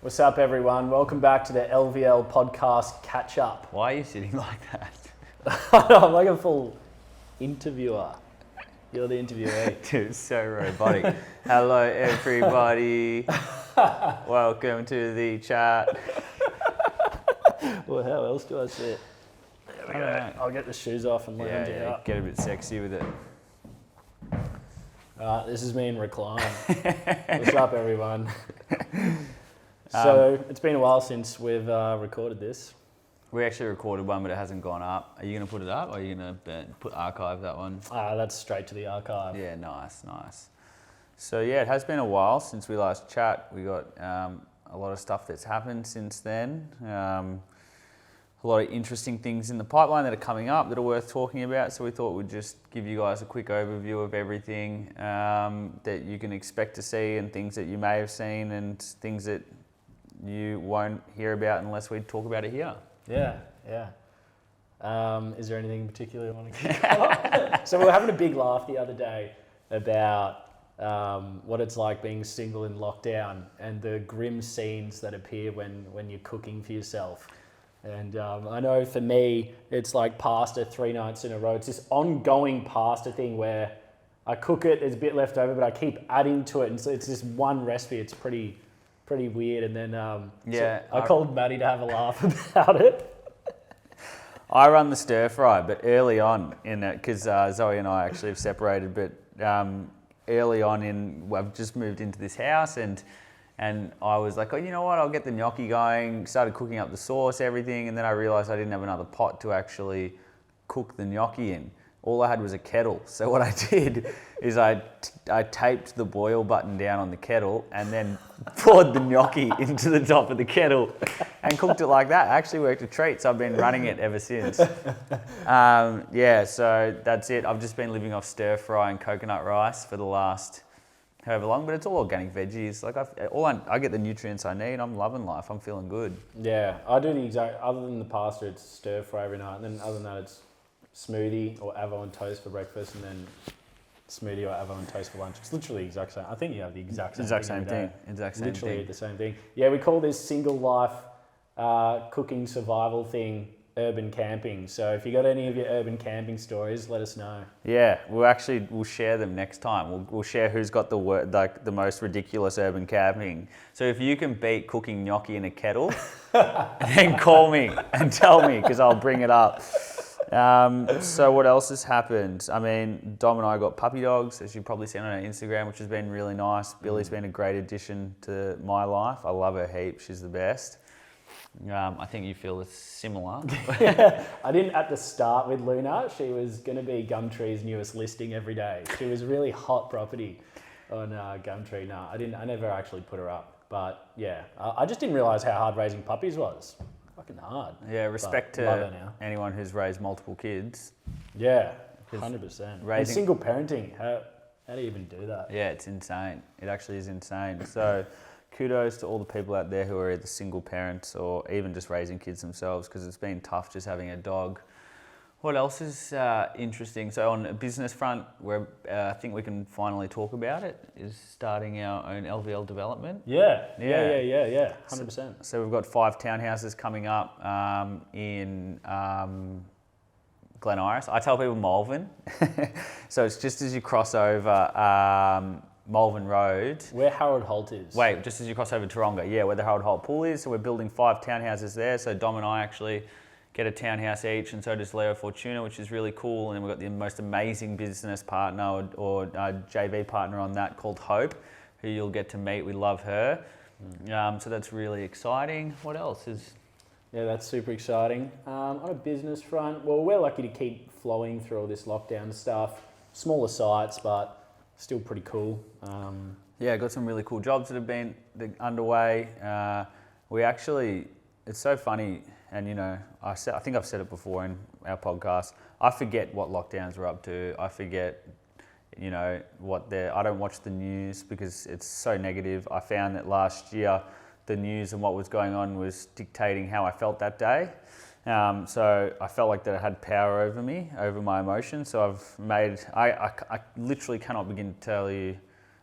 What's up, everyone? Welcome back to the LVL Podcast Catch Up. Why are you sitting like that? I'm like a full interviewer. You're the interviewee. Dude, it's so robotic. Hello, everybody. Welcome to the chat. Well, how else do I sit? There we go. I'll get the shoes off and lounge it up. Get a bit sexy with it. This is me in recline. What's up, everyone? So it's been a while since we've recorded this. We actually recorded one, but it hasn't gone up. Are you going to put it up, or are you going to archive that one? That's straight to the archive. Yeah, nice. So yeah, it has been a while since we last chat. We got a lot of stuff that's happened since then. A lot of interesting things in the pipeline that are coming up that are worth talking about. So we thought we'd just give you guys a quick overview of everything that you can expect to see, and things that you may have seen, and things that you won't hear about unless we talk about it here. Yeah. Is there anything in particular you want to kick off? So we were having a big laugh the other day about what it's like being single in lockdown and the grim scenes that appear when you're cooking for yourself. And I know for me, it's like pasta 3 nights in a row. It's this ongoing pasta thing where I cook it, there's a bit left over, but I keep adding to it. And so it's this one recipe. It's pretty weird. And then so I called Maddie to have a laugh about it. I run the stir fry, but early on in it, because Zoe and I actually have separated, but early on I've just moved into this house, and I was like, oh, you know what, I'll get the gnocchi going, started cooking up the sauce, everything, and then I realised I didn't have another pot to actually cook the gnocchi in. All I had was a kettle. So what I did is I taped the boil button down on the kettle and then poured the gnocchi into the top of the kettle and cooked it like that. It actually worked a treat, so I've been running it ever since. So that's it. I've just been living off stir fry and coconut rice for the last however long, but it's all organic veggies. Like I get the nutrients I need. I'm loving life. I'm feeling good. Yeah, I do the exact, other than the pasta, it's stir fry every night. And then other than that, it's smoothie or avo and toast for breakfast, and then smoothie or avo and toast for lunch. It's literally the exact same. I think you have the exact same thing. Literally the same thing. Yeah, we call this single life cooking survival thing urban camping. So if you got any of your urban camping stories, let us know. Yeah, we'll share them next time. We'll share who's got the most ridiculous urban camping. So if you can beat cooking gnocchi in a kettle, then call me and tell me, because I'll bring it up. So what else has happened? I mean, Dom and I got puppy dogs, as you've probably seen on our Instagram, which has been really nice. Billy's been a great addition to my life. I love her heaps. She's the best. I think you feel it's similar. Yeah, I didn't at the start with Luna. She was going to be Gumtree's newest listing every day. She was really hot property on Gumtree. No, I never actually put her up. But yeah, I just didn't realise how hard raising puppies was. Fucking hard. Yeah, respect to anyone who's raised multiple kids. Yeah, 100%. And single parenting, how do you even do that? Yeah, it's insane. It actually is insane. So kudos to all the people out there who are either single parents or even just raising kids themselves, because it's been tough just having a dog. What else is interesting? So on a business front, where I think we can finally talk about it, is starting our own LVL development. Yeah, 100%. So we've got 5 townhouses coming up in Glen Iris. I tell people Malvern. So it's just as you cross over Malvern Road. Where Harold Holt is. Wait, just as you cross over Taronga. Yeah, where the Harold Holt pool is. So we're building 5 townhouses there. So Dom and I actually get a townhouse each, and so does Leo Fortuna, which is really cool. And then we've got the most amazing business partner or JV partner on that called Hope, who you'll get to meet. We love her. So that's really exciting. What else is... Yeah, that's super exciting. On a business front, well, we're lucky to keep flowing through all this lockdown stuff. Smaller sites, but still pretty cool. Yeah, got some really cool jobs that have been underway. It's so funny, and you know, I think I've said it before in our podcast, I forget what lockdowns are up to. I forget, you know, I don't watch the news because it's so negative. I found that last year, the news and what was going on was dictating how I felt that day. So I felt like that it had power over me, over my emotions. So I literally cannot begin to tell you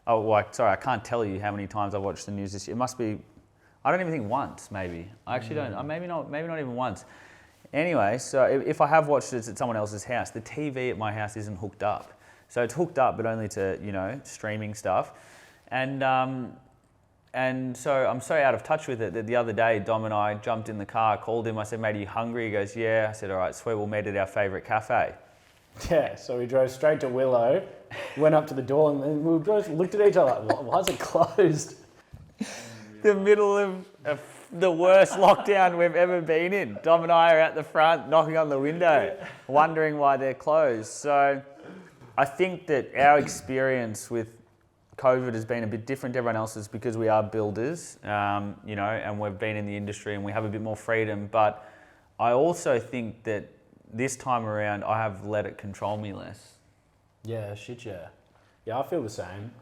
I can't tell you how many times I've watched the news this year. It must be, I don't even think once, maybe. I actually don't, maybe not even once. Anyway, so if I have watched it at someone else's house, the TV at my house isn't hooked up. So it's hooked up, but only to, streaming stuff. And so I'm so out of touch with it that the other day, Dom and I jumped in the car, called him. I said, mate, are you hungry? He goes, yeah. I said, all right, sweet, we'll meet at our favourite cafe. Yeah, so we drove straight to Willow, went up to the door, and then we both looked at each other like, why is it closed? The middle of the worst lockdown we've ever been in. Dom and I are at the front, knocking on the window, wondering why they're closed. So I think that our experience with COVID has been a bit different to everyone else's because we are builders, and we've been in the industry and we have a bit more freedom. But I also think that this time around, I have let it control me less. Yeah, shit, yeah. Yeah, I feel the same.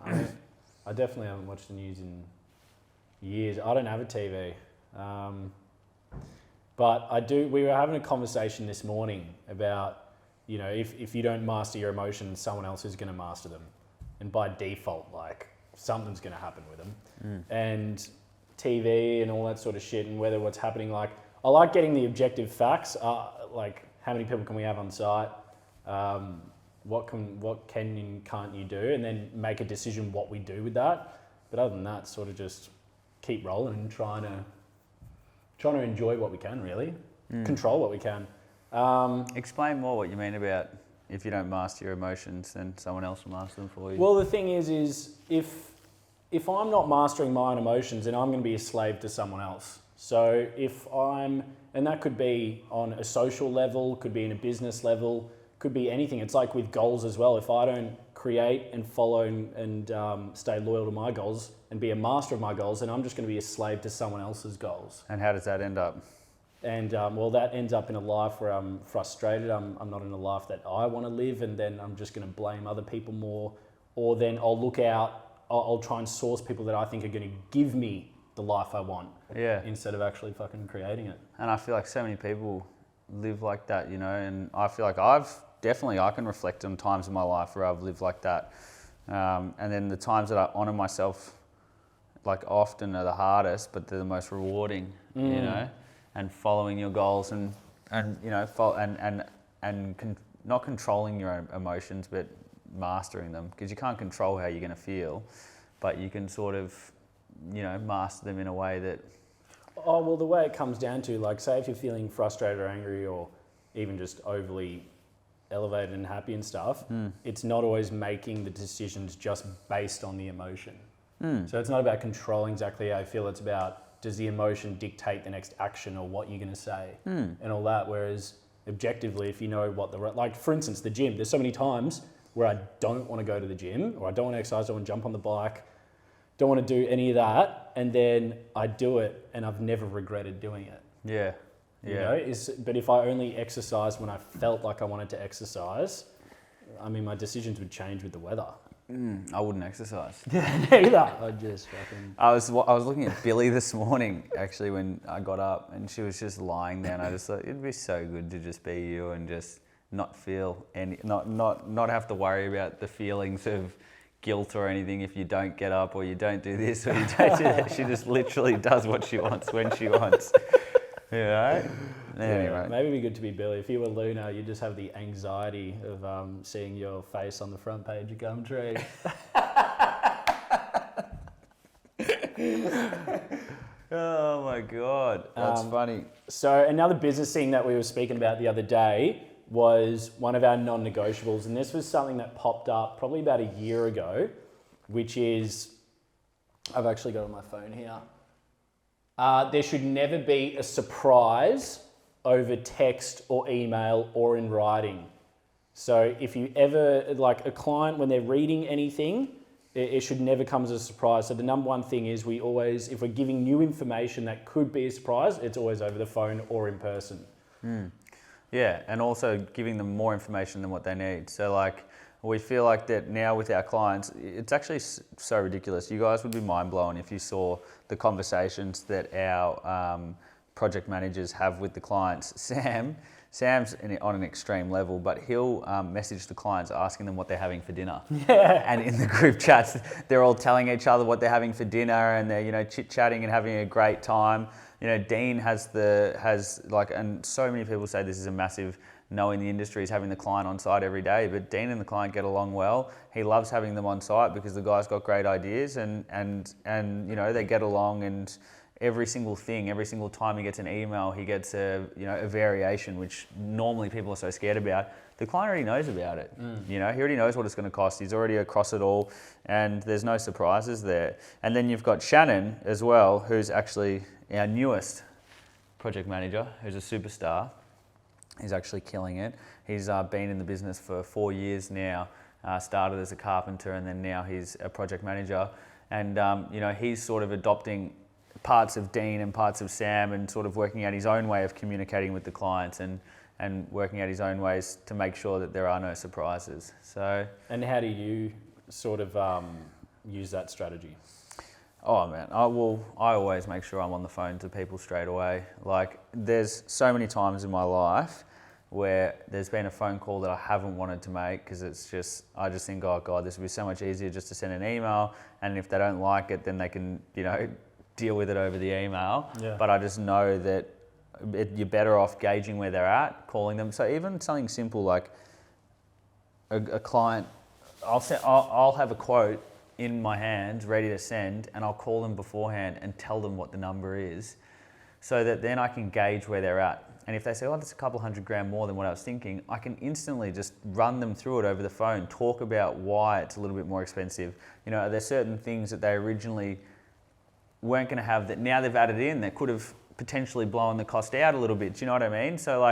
I definitely haven't watched the news in years. I don't have a TV. But I do. We were having a conversation this morning about, if you don't master your emotions, someone else is going to master them. And by default, like, something's going to happen with them. And TV and all that sort of shit, and whether what's happening, like, I like getting the objective facts, like how many people can we have on site, what can and can't you do, and then make a decision what we do with that. But other than that, sort of just keep rolling and trying to enjoy what we can, really, control what we can. Explain more what you mean about if you don't master your emotions, then someone else will master them for you. Well, the thing is if I'm not mastering my own emotions, then I'm going to be a slave to someone else. So and that could be on a social level, could be in a business level, could be anything. It's like with goals as well. If I don't create and follow and stay loyal to my goals and be a master of my goals, then I'm just going to be a slave to someone else's goals. And how does that end up? And that ends up in a life where I'm frustrated. I'm not in a life that I want to live, and then I'm just going to blame other people more. Or then I'll try and source people that I think are going to give me the life I want. Yeah. Instead of actually fucking creating it. And I feel like so many people live like that, and I feel like I can reflect on times in my life where I've lived like that. And then the times that I honour myself, like, often are the hardest, but they're the most rewarding, and following your goals and not controlling your own emotions, but mastering them, because you can't control how you're going to feel, but you can sort of, master them in a way that... Oh, well, the way it comes down to, like, say if you're feeling frustrated or angry or even just overly elevated and happy and stuff, it's not always making the decisions just based on the emotion. So it's not about controlling exactly how I feel. It's about, does the emotion dictate the next action or what you're going to say and all that. Whereas objectively, if you know what like, for instance, the gym, there's so many times where I don't want to go to the gym, or I don't want to exercise, don't want to jump on the bike, don't want to do any of that, and then I do it and I've never regretted doing it. Yeah. But if I only exercised when I felt like I wanted to exercise, I mean, my decisions would change with the weather. I wouldn't exercise. Neither. I'd just fucking... I was looking at Billy this morning, actually, when I got up, and she was just lying there, and I just thought, it'd be so good to just be you and just not feel not have to worry about the feelings of guilt or anything if you don't get up or you don't do this or you don't do that. She just literally does what she wants when she wants. Anyway. Yeah, maybe it'd be good to be Billy. If you were Luna, you'd just have the anxiety of seeing your face on the front page of Gumtree. Oh my God, that's funny. So another business thing that we were speaking about the other day was one of our non-negotiables, and this was something that popped up probably about a year ago, which is, I've actually got it on my phone here. There should never be a surprise over text or email or in writing. So if you ever, like, a client, when they're reading anything, it should never come as a surprise. So the number one thing is, we always, if we're giving new information that could be a surprise, it's always over the phone or in person. Yeah, and also giving them more information than what they need. So, like, we feel like that now with our clients, it's actually so ridiculous. You guys would be mind blown if you saw the conversations that our project managers have with the clients. Sam's on an extreme level, but he'll message the clients asking them what they're having for dinner. Yeah. And in the group chats, they're all telling each other what they're having for dinner, and they're chit-chatting and having a great time. Dean and so many people say this is a massive no in the industry, is having the client on site every day, but Dean and the client get along well. He loves having them on site because the guy's got great ideas and they get along, and every single time he gets an email, he gets a variation, which normally people are so scared about. The client already knows about it. He already knows what it's going to cost. He's already across it all, and there's no surprises there. And then you've got Shannon as well, who's actually our newest project manager, who's a superstar. He's actually killing it. He's been in the business for 4 years now. Started as a carpenter, and then now he's a project manager. And he's sort of adopting parts of Dean and parts of Sam, and sort of working out his own way of communicating with the clients, and working out his own ways to make sure that there are no surprises. So. And how do you sort of use that strategy? Oh man, I always make sure I'm on the phone to people straight away. Like, there's so many times in my life where there's been a phone call that I haven't wanted to make because I just think, oh God, this would be so much easier just to send an email, and if they don't like it, then they can, deal with it over the email. Yeah. But I just know that you're better off gauging where they're at, calling them. So even something simple like a client, I'll have a quote in my hands ready to send, and I'll call them beforehand and tell them what the number is, so that then I can gauge where they're at. And if they say, oh, that's a couple $100 more than what I was thinking, I can instantly just run them through it over the phone, talk about why it's a little bit more expensive. Are there certain things that they originally weren't going to have that now they've added in that could have potentially blown the cost out a little bit? Do you know what I mean? So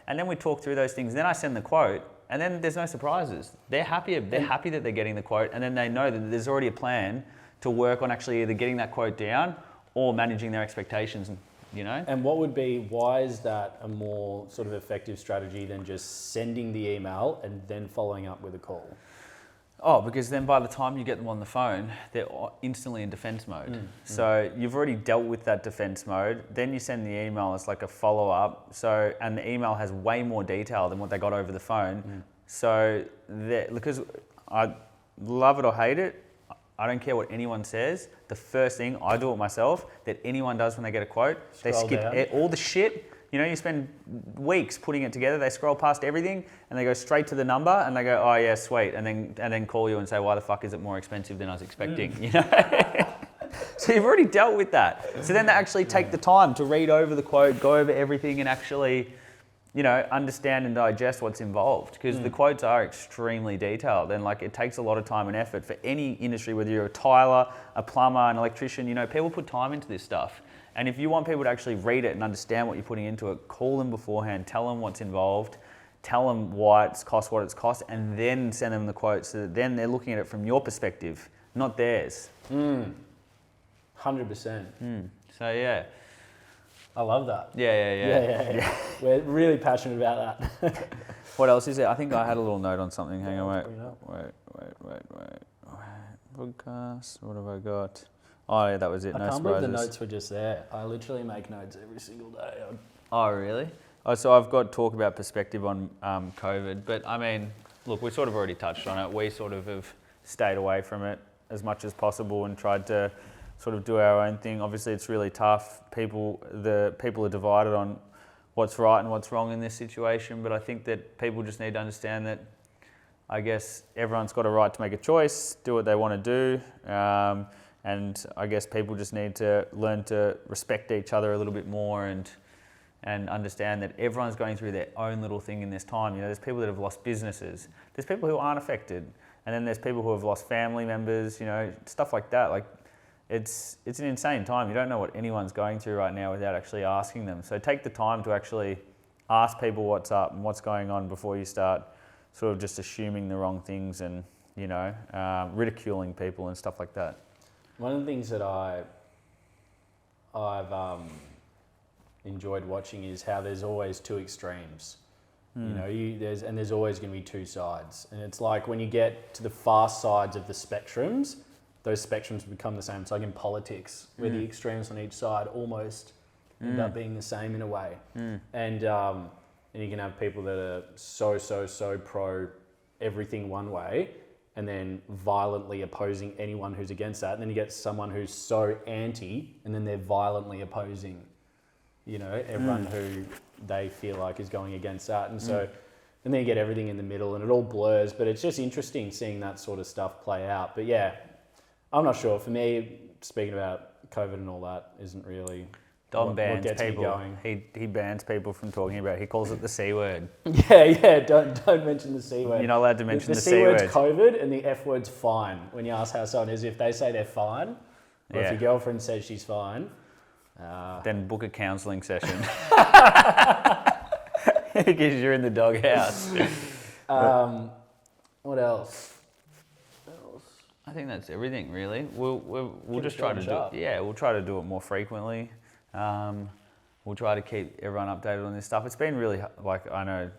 and then we talk through those things. Then I send the quote, and then there's no surprises. They're happy that they're getting the quote, and then they know that there's already a plan to work on actually either getting that quote down or managing their expectations, And why is that a more sort of effective strategy than just sending the email and then following up with a call? Oh, because then by the time you get them on the phone, they're instantly in defense mode. So you've already dealt with that defense mode. Then you send the email as like a follow-up. And the email has way more detail than what they got over the phone. So because I love it or hate it, I don't care what anyone says. The first thing, I do it myself, that anyone does when they get a quote, they skip all the shit. You spend weeks putting it together, they scroll past everything, and they go straight to the number, and they go, oh yeah, sweet, and then call you and say, why the fuck is it more expensive than I was expecting? So you've already dealt with that. So then they actually take the time to read over the quote, go over everything, and actually, understand and digest what's involved, because the quotes are extremely detailed, and it takes a lot of time and effort for any industry, whether you're a tiler, a plumber, an electrician. People put time into this stuff. And if you want people to actually read it and understand what you're putting into it, call them beforehand, tell them what's involved, tell them why it's cost what it's cost, and then send them the quote, so that then they're looking at it from your perspective, not theirs. 100%. So yeah. I love that. Yeah. We're really passionate about that. What else is there? I think I had a little note on something. Hang on, wait. Podcast, what have I got? Oh yeah, that was it. I No can't surprises. believe the notes were just there. I literally make notes every single day. Oh really? Oh, so I've got talk about perspective on COVID, but I mean, look, we sort of already touched on it. We sort of have stayed away from it as much as possible and tried to sort of do our own thing. Obviously, it's really tough. People are divided on what's right and what's wrong in this situation, but I think that people just need to understand that, I guess, everyone's got a right to make a choice, do what they want to do. And I guess people just need to learn to respect each other a little bit more and understand that everyone's going through their own little thing in this time. There's people that have lost businesses. There's people who aren't affected. And then there's people who have lost family members, stuff like that. It's an insane time. You don't know what anyone's going through right now without actually asking them. So take the time to actually ask people what's up and what's going on before you start sort of just assuming the wrong things and, ridiculing people and stuff like that. One of the things that I've enjoyed watching is how there's always two extremes. There's always going to be two sides, and it's like when you get to the far sides of the spectrums, those spectrums become the same. It's like in politics, where the extremes on each side almost end up being the same in a way. And and you can have people that are so pro everything one way, and then violently opposing anyone who's against that. And then you get someone who's so anti, and then they're violently opposing, everyone who they feel like is going against that. And so, and then you get everything in the middle, and it all blurs. But it's just interesting seeing that sort of stuff play out. But yeah, I'm not sure. For me, speaking about COVID and all that isn't really Dom bans gets me people. going. He bans people from talking about. He calls it the C word. Yeah. Don't mention the C word. You're not allowed to mention the The C C word. word's COVID, and the F word's fine. When you ask how someone is, if they say they're fine, or if your girlfriend says she's fine, then book a counselling session. Because you're in the doghouse. what else? I think that's everything, really. We'll Keep just it try short to and do. sharp. Yeah, we'll try to do it more frequently. We'll try to keep everyone updated on this stuff. It's been really I know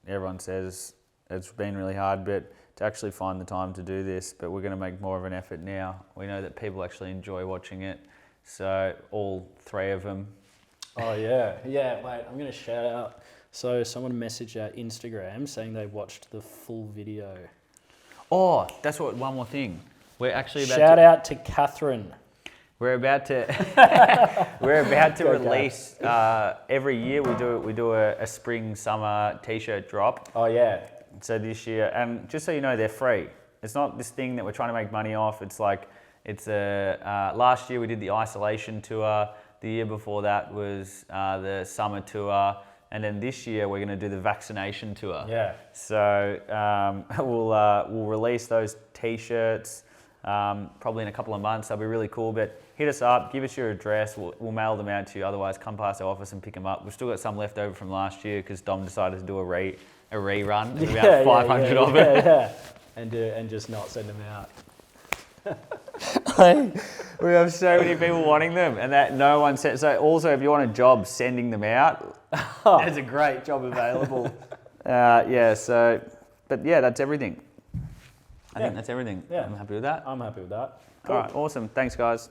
everyone says it's been really hard, but to actually find the time to do this. But we're going to make more of an effort now. We know that people actually enjoy watching it, so all 3 of them. Oh yeah. Wait, I'm gonna shout out. So someone messaged our Instagram saying they watched the full video. Oh, that's what. One more thing. We're actually about Shout out to Catherine. We're about to release every year we do a spring summer t-shirt drop. Oh yeah. So this year, and just so you know, they're free. It's not this thing that we're trying to make money off. It's last year we did the isolation tour. The year before that was the summer tour. And then this year we're going to do the vaccination tour. Yeah. So we'll release those t-shirts probably in a couple of months. That'll be really cool. But hit us up, give us your address. We'll mail them out to you. Otherwise, come past our office and pick them up. We've still got some left over from last year because Dom decided to do a rerun. There's about 500 of it. Yeah. And just not send them out. We have so many people wanting them, and that no one said. So also, if you want a job sending them out, there's a great job available. But that's everything. I think that's everything. Yeah. I'm happy with that. I'm happy with that. All right, awesome. Thanks, guys.